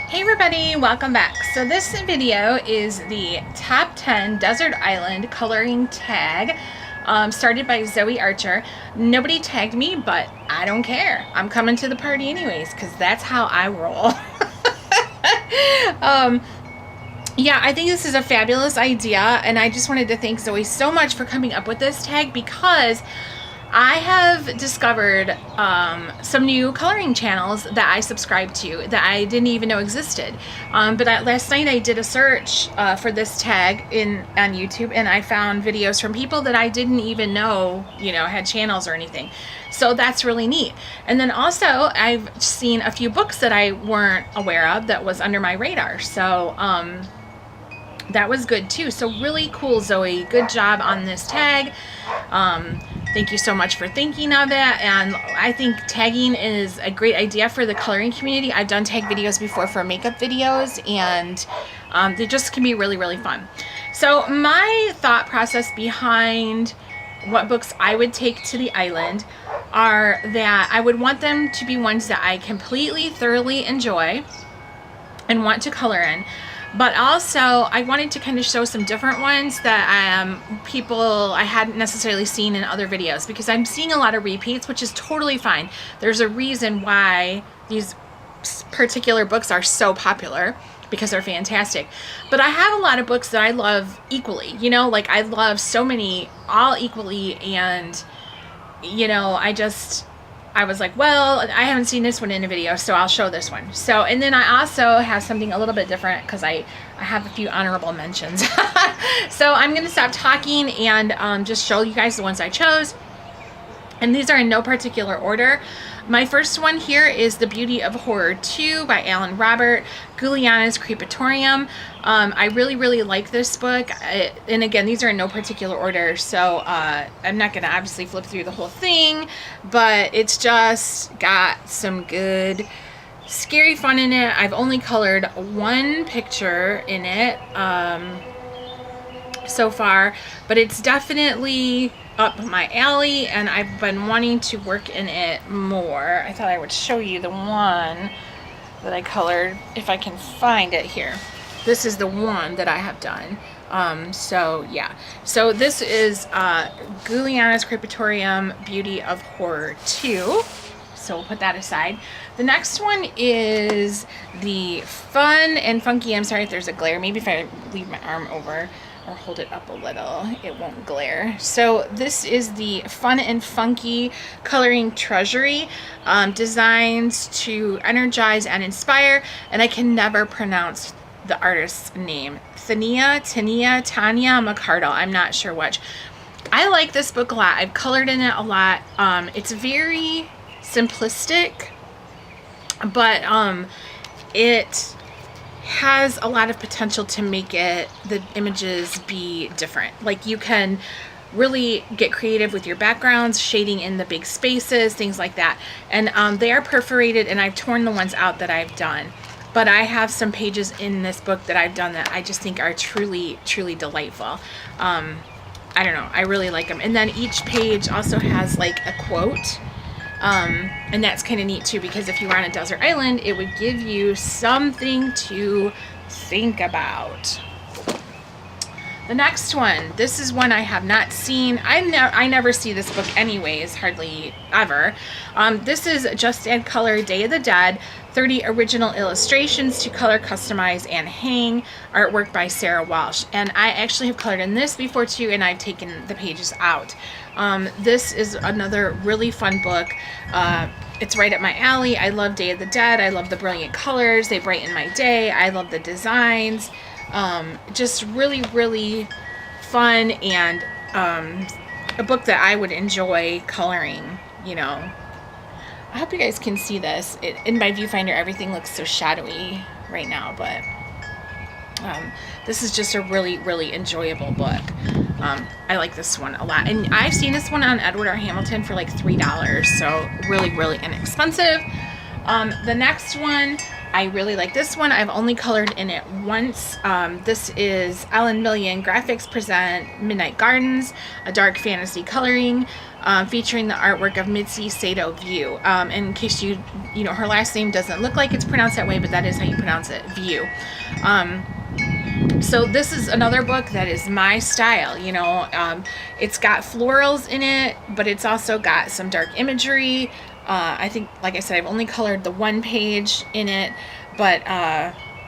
Hey everybody, welcome back. So this video is the top 10 desert island coloring tag started by Zoe Archer. Nobody tagged me, but I don't care. I'm coming to the party anyways because that's how I roll. Yeah, I think this is a fabulous idea, and I just wanted to thank Zoe so much for coming up with this tag because I have discovered some new coloring channels that I subscribe to that I didn't even know existed. Last night I did a search for this tag on YouTube, and I found videos from people that I didn't even know, had channels or anything. So that's really neat. And then also I've seen a few books that I weren't aware of that was under my radar. So that was good too. So really cool, Zoe. Good job on this tag. Thank you so much for thinking of it. And I think tagging is a great idea for the coloring community. I've done tag videos before for makeup videos, and they just can be really, really fun. So my thought process behind what books I would take to the island are that I would want them to be ones that I completely, thoroughly enjoy and want to color in. But also, I wanted to kind of show some different ones that people I hadn't necessarily seen in other videos, because I'm seeing a lot of repeats, which is totally fine. There's a reason why these particular books are so popular, because they're fantastic. But I have a lot of books that I love equally, like I love so many all equally, and I was like, well, I haven't seen this one in a video, so I'll show this one. So, and then I also have something a little bit different because I have a few honorable mentions. So I'm going to stop talking and just show you guys the ones I chose. And these are in no particular order. My first one here is The Beauty of Horror 2 by Alan Robert, Guliana's Creepatorium. I really, really like this book. And again, these are in no particular order, so I'm not going to obviously flip through the whole thing, but it's just got some good, scary fun in it. I've only colored one picture in it so far, but it's definitely up my alley, and I've been wanting to work in it more. I thought I would show you the one that I colored if I can find it here. This is the one that I have done. So yeah, so this is Guliana's Creepatorium, Beauty of Horror 2. So we'll put that aside. The next one is the Fun and Funky, I'm sorry if there's a glare, maybe if I leave my arm over or hold it up a little, it won't glare. So this is the Fun and Funky Coloring Treasury, designs to energize and inspire, and I can never pronounce the artist's name. Tania McCardle, I'm not sure which. I like this book a lot. I've colored in it a lot. It's very simplistic, but it has a lot of potential to make the images be different. Like, you can really get creative with your backgrounds, shading in the big spaces, things like that. And they are perforated, and I've torn the ones out that I've done. But I have some pages in this book that I've done that I just think are truly, truly delightful. I don't know, I really like them. And then each page also has like a quote. And that's kind of neat too, because if you were on a desert island, it would give you something to think about. The next one, this is one I have not seen. I never see this book anyways, hardly ever. This is Just Add Color, Day of the Dead, 30 original illustrations to color, customize, and hang. Artwork by Sarah Walsh. And I actually have colored in this before too, and I've taken the pages out. This is another really fun book. It's right up my alley. I love Day of the Dead. I love the brilliant colors. They brighten my day. I love the designs. Just really, really fun, and a book that I would enjoy coloring, I hope you guys can see this. In my viewfinder, everything looks so shadowy right now, but this is just a really, really enjoyable book. I like this one a lot. And I've seen this one on Edward R. Hamilton for like $3, so really, really inexpensive. The next one I really like this one. I've only colored in it once. This is Ellen Million Graphics present Midnight Gardens, a dark fantasy coloring featuring the artwork of Mitzi Sato View. In case you know, her last name doesn't look like it's pronounced that way, but that is how you pronounce it, View. So this is another book that is my style, you know. It's got florals in it, but it's also got some dark imagery. I think, like I said, I've only colored the one page in it, but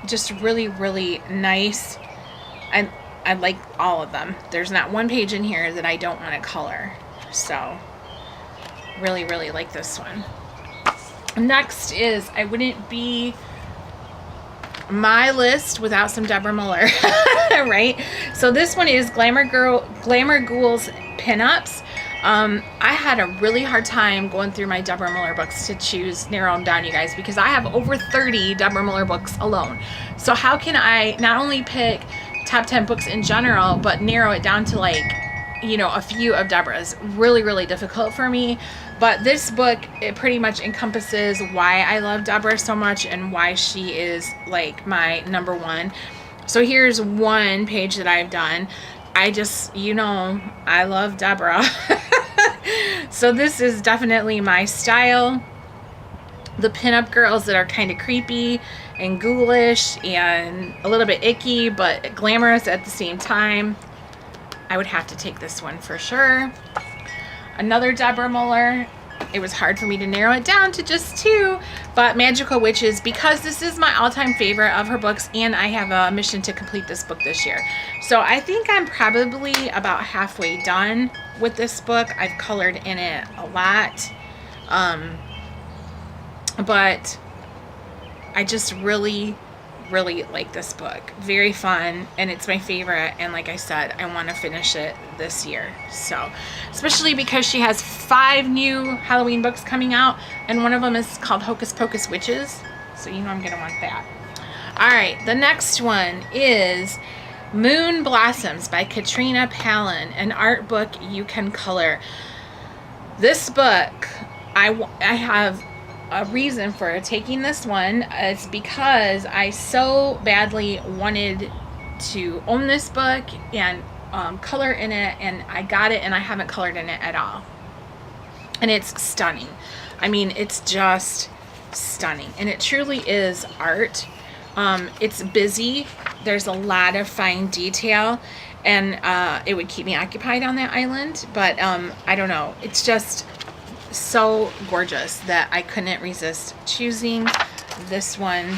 just really, really nice. I like all of them. There's not one page in here that I don't want to color. So really, really like this one. Next is, I wouldn't be my list without some Deborah Muller, right? So this one is Glamour Ghouls Pinups. I had a really hard time going through my Deborah Muller books to narrow them down, you guys, because I have over 30 Deborah Muller books alone. So how can I not only pick top 10 books in general, but narrow it down to, like, you know, a few of Deborah's? Really, really difficult for me. But this book, it pretty much encompasses why I love Deborah so much and why she is, like, my number one. So here's one page that I've done. I just, you know, I love Deborah. So this is definitely my style. The pinup girls that are kind of creepy and ghoulish and a little bit icky, but glamorous at the same time. I would have to take this one for sure. Another Deborah Muller. It was hard for me to narrow it down to just two, but Magical Witches, because this is my all-time favorite of her books, and I have a mission to complete this book this year. So I think I'm probably about halfway done with this book. I've colored in it a lot, but I just really, really like this book. Very fun, and it's my favorite, and like I said, I want to finish it this year. So especially because she has 5 new Halloween books coming out, and one of them is called Hocus Pocus Witches, so you know I'm gonna want that. All right, the next one is Moon Blossoms by Katrina Palin, an art book you can color. This book, I have a reason for taking this one. It's because I so badly wanted to own this book and color in it, and I got it, and I haven't colored in it at all. And it's stunning. I mean, it's just stunning, and it truly is art. It's busy. There's a lot of fine detail, and it would keep me occupied on that island, but I don't know. It's just so gorgeous that I couldn't resist choosing this one.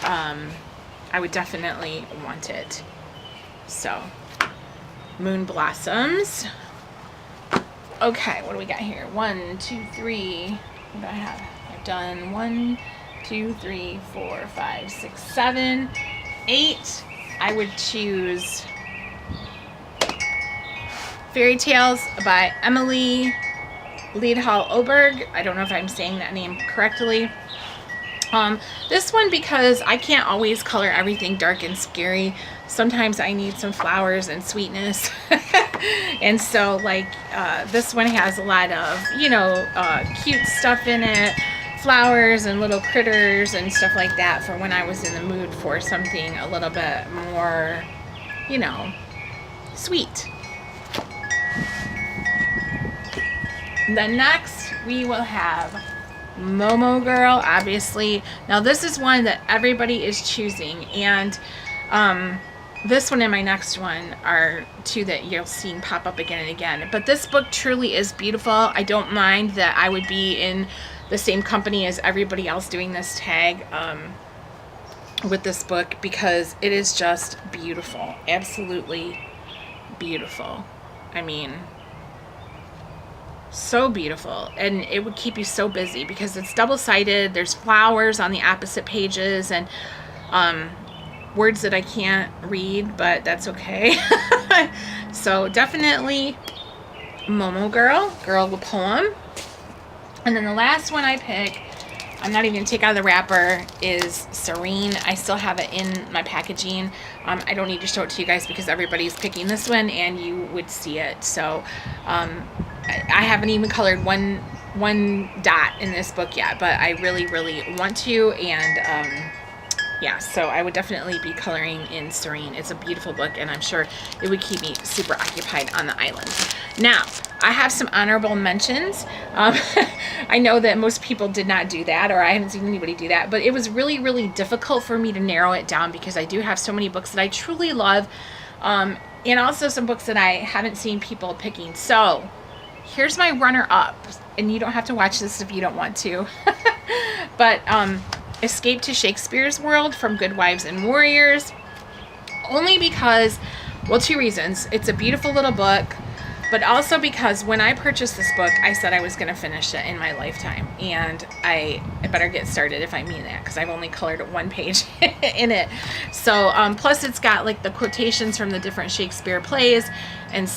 I would definitely want it. So, Moon Blossoms. Okay, what do we got here? 1, 2, 3. What do I have? I've done 1, 2, 3, 4, 5, 6, 7, 8. I would choose Fairy Tales by Emily Liedhall Oberg. I don't know if I'm saying that name correctly. This one, because I can't always color everything dark and scary. Sometimes I need some flowers and sweetness. And so, like, this one has a lot of, you know, cute stuff in it. Flowers and little critters and stuff like that for when I was in the mood for something a little bit more, you know, sweet. Then next we will have Momo Girl, obviously. Now this is one that everybody is choosing, and this one and my next one are two that you'll see pop up again and again. But this book truly is beautiful. I don't mind that I would be in the same company as everybody else doing this tag with this book, because it is just beautiful. Absolutely beautiful. I mean, so beautiful, and it would keep you so busy because it's double-sided. There's flowers on the opposite pages, and words that I can't read, but that's okay. So definitely Momo Girl, girl with poem. And then the last one I pick, I'm not even going to take out of the wrapper, is Serene. I still have it in my packaging. I don't need to show it to you guys because everybody's picking this one and you would see it. So I haven't even colored one dot in this book yet, but I really want to. And yeah, so I would definitely be coloring in Serene. It's a beautiful book, and I'm sure it would keep me super occupied on the island. Now, I have some honorable mentions. I know that most people did not do that, or I haven't seen anybody do that, but it was really difficult for me to narrow it down because I do have so many books that I truly love, and also some books that I haven't seen people picking. So here's my runner-up, and you don't have to watch this if you don't want to. But Escape to Shakespeare's World from Good Wives and Warriors, only because, well, two reasons. It's a beautiful little book, but also because when I purchased this book, I said I was going to finish it in my lifetime, and I better get started if I mean that, because I've only colored one page in it. So plus it's got like the quotations from the different Shakespeare plays, and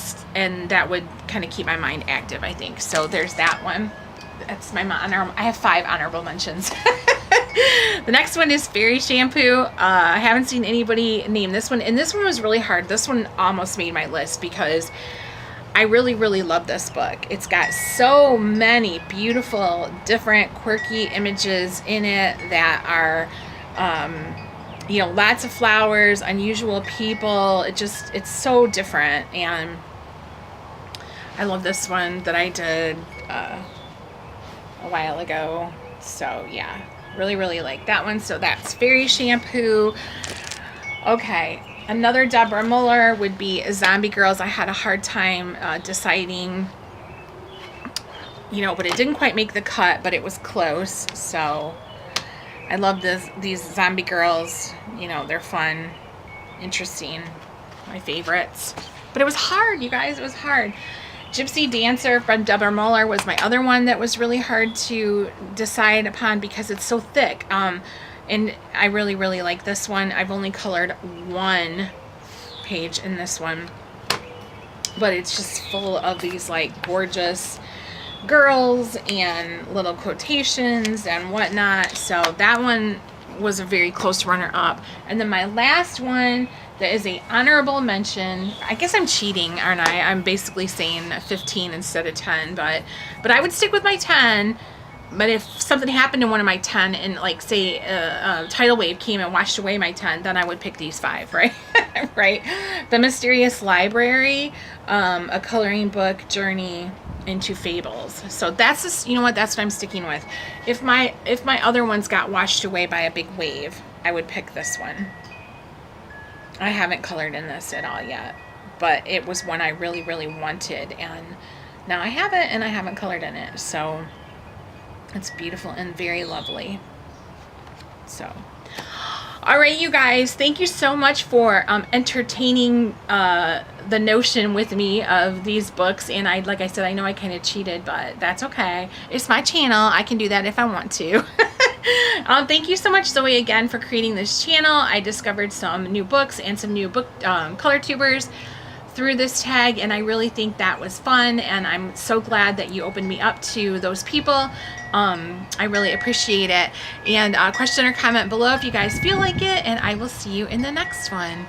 that would kind of keep my mind active, I think. So there's that one. That's my I have 5 honorable mentions. The next one is Fairy Shampoo. I haven't seen anybody name this one, and this one was really hard. This one almost made my list because I really love this book. It's got so many beautiful, different, quirky images in it that are, you know, lots of flowers, unusual people. It's so different, and I love this one that I did a while ago. So yeah, really like that one. So that's Fairy Shampoo. Okay, another Deborah Muller would be Zombie Girls. I had a hard time deciding, you know, but it didn't quite make the cut, but it was close. So I love these Zombie Girls. You know, they're fun, interesting, my favorites. But it was hard, you guys. It was hard. Gypsy Dancer from Deborah Muller was my other one that was really hard to decide upon because it's so thick. And I really like this one. I've only colored one page in this one, but it's just full of these like gorgeous girls and little quotations and whatnot. So that one was a very close runner-up. And then my last one that is a honorable mention. I guess I'm cheating, aren't I? I'm basically saying 15 instead of 10, but I would stick with my 10. But if something happened to one of my 10 and like say a tidal wave came and washed away my 10, then I would pick these 5, right? Right? The Mysterious Library, a coloring book journey into fables. So that's just, you know what, that's what I'm sticking with. If my other ones got washed away by a big wave, I would pick this one. I haven't colored in this at all yet, but it was one I really wanted, and now I have it and I haven't colored in it. So it's beautiful and very lovely. So all right, you guys, thank you so much for entertaining the notion with me of these books. And like I said, I know I kind of cheated, but that's okay. It's my channel. I can do that if I want to. Thank you so much, Zoe, again, for creating this channel. I discovered some new books and some new book color tubers through this tag, and I really think that was fun, and I'm so glad that you opened me up to those people. I really appreciate it. And question or comment below if you guys feel like it, and I will see you in the next one.